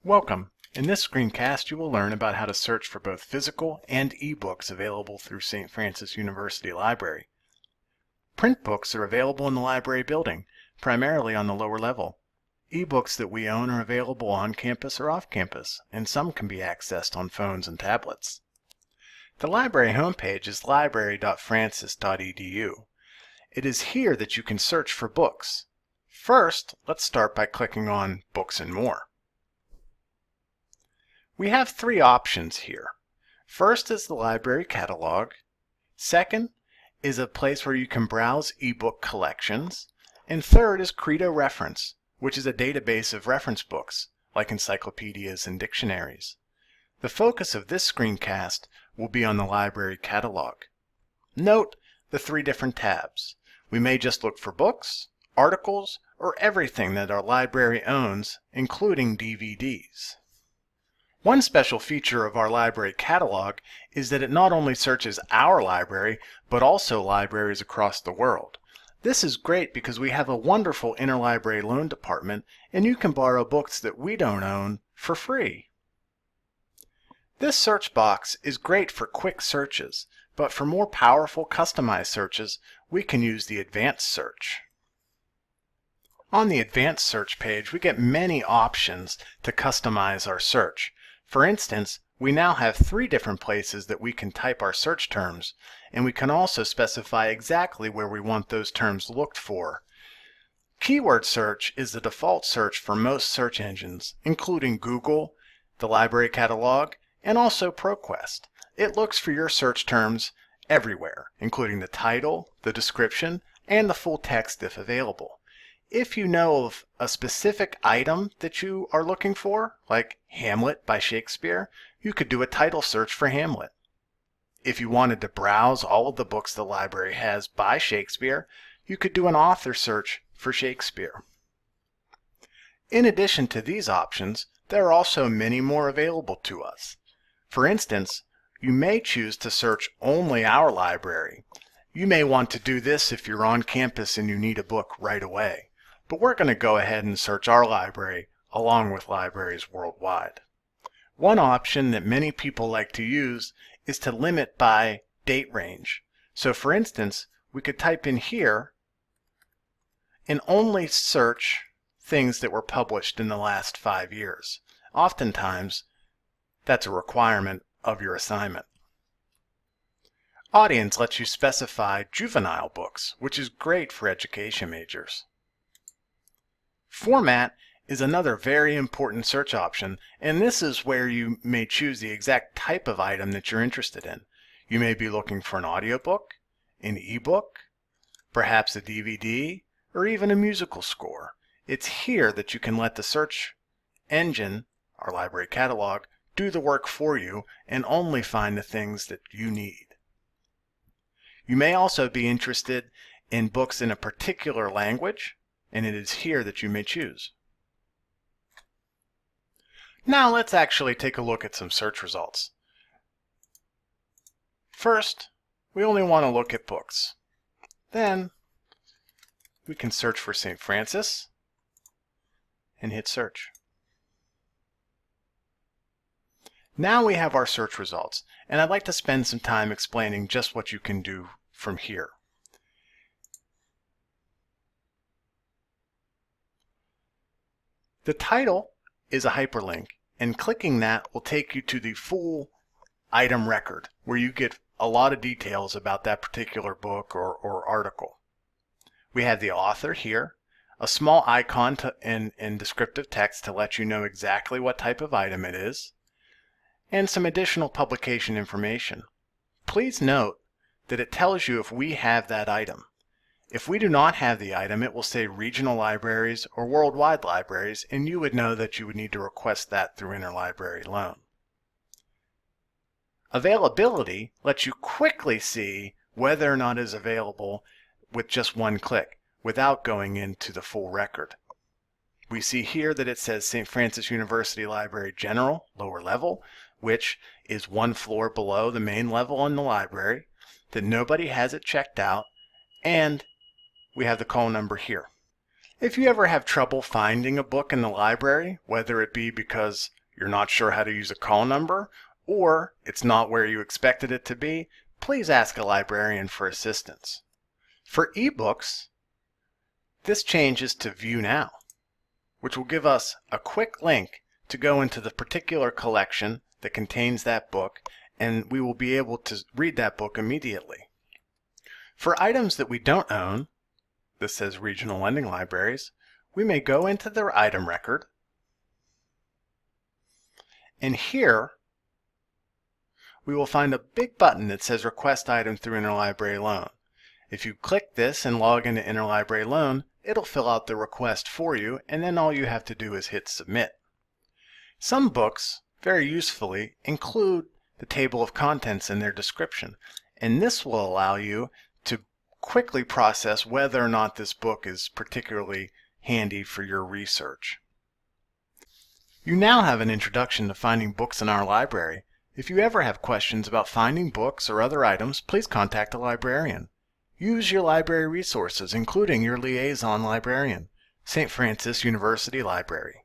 Welcome. In this screencast, you will learn about how to search for both physical and e-books available through St. Francis University Library. Print books are available in the library building, primarily on the lower level. E-books that we own are available on campus or off campus, and some can be accessed on phones and tablets. The library homepage is library.francis.edu. It is here that you can search for books. First, let's start by clicking on Books and More. We have three options here. First is the library catalog. Second is a place where you can browse ebook collections. And third is Credo Reference, which is a database of reference books, like encyclopedias and dictionaries. The focus of this screencast will be on the library catalog. Note the three different tabs. We may just look for books, articles, or everything that our library owns, including DVDs. One special feature of our library catalog is that it not only searches our library, but also libraries across the world. This is great because we have a wonderful interlibrary loan department, and you can borrow books that we don't own for free. This search box is great for quick searches, but for more powerful customized searches, we can use the advanced search. On the advanced search page, we get many options to customize our search. For instance, we now have three different places that we can type our search terms, and we can also specify exactly where we want those terms looked for. Keyword search is the default search for most search engines, including Google, the library catalog, and also ProQuest. It looks for your search terms everywhere, including the title, the description, and the full text if available. If you know of a specific item that you are looking for, like Hamlet by Shakespeare, you could do a title search for Hamlet. If you wanted to browse all of the books the library has by Shakespeare, you could do an author search for Shakespeare. In addition to these options, there are also many more available to us. For instance, you may choose to search only our library. You may want to do this if you're on campus and you need a book right away. But we're going to go ahead and search our library along with libraries worldwide. One option that many people like to use is to limit by date range. So for instance, we could type in here and only search things that were published in the last 5 years. Oftentimes, that's a requirement of your assignment. Audience lets you specify juvenile books, which is great for education majors. Format is another very important search option, and this is where you may choose the exact type of item that you're interested in. You may be looking for an audiobook, an ebook, perhaps a DVD, or even a musical score. It's here that you can let the search engine, our library catalog, do the work for you and only find the things that you need. You may also be interested in books in a particular language, and it is here that you may choose. Now let's actually take a look at some search results. First, we only want to look at books. Then we can search for St. Francis and hit search. Now we have our search results, and I'd like to spend some time explaining just what you can do from here. The title is a hyperlink, and clicking that will take you to the full item record, where you get a lot of details about that particular book or article. We have the author here, a small icon and descriptive text to let you know exactly what type of item it is, and some additional publication information. Please note that it tells you if we have that item. If we do not have the item, it will say regional libraries or worldwide libraries, and you would know that you would need to request that through interlibrary loan. Availability lets you quickly see whether or not it is available with just one click without going into the full record. We see here that it says St. Francis University Library General, lower level, which is one floor below the main level in the library, that nobody has it checked out, and we have the call number here. If you ever have trouble finding a book in the library, whether it be because you're not sure how to use a call number or it's not where you expected it to be, please ask a librarian for assistance. For ebooks, this changes to View Now, which will give us a quick link to go into the particular collection that contains that book, and we will be able to read that book immediately. For items that we don't own, this says Regional Lending Libraries, we may go into their item record, and here we will find a big button that says Request Item through Interlibrary Loan. If you click this and log into Interlibrary Loan, it'll fill out the request for you, and then all you have to do is hit Submit. Some books, very usefully, include the table of contents in their description, and this will allow you to quickly process whether or not this book is particularly handy for your research. You now have an introduction to finding books in our library. If you ever have questions about finding books or other items, please contact a librarian. Use your library resources, including your liaison librarian, St. Francis University Library.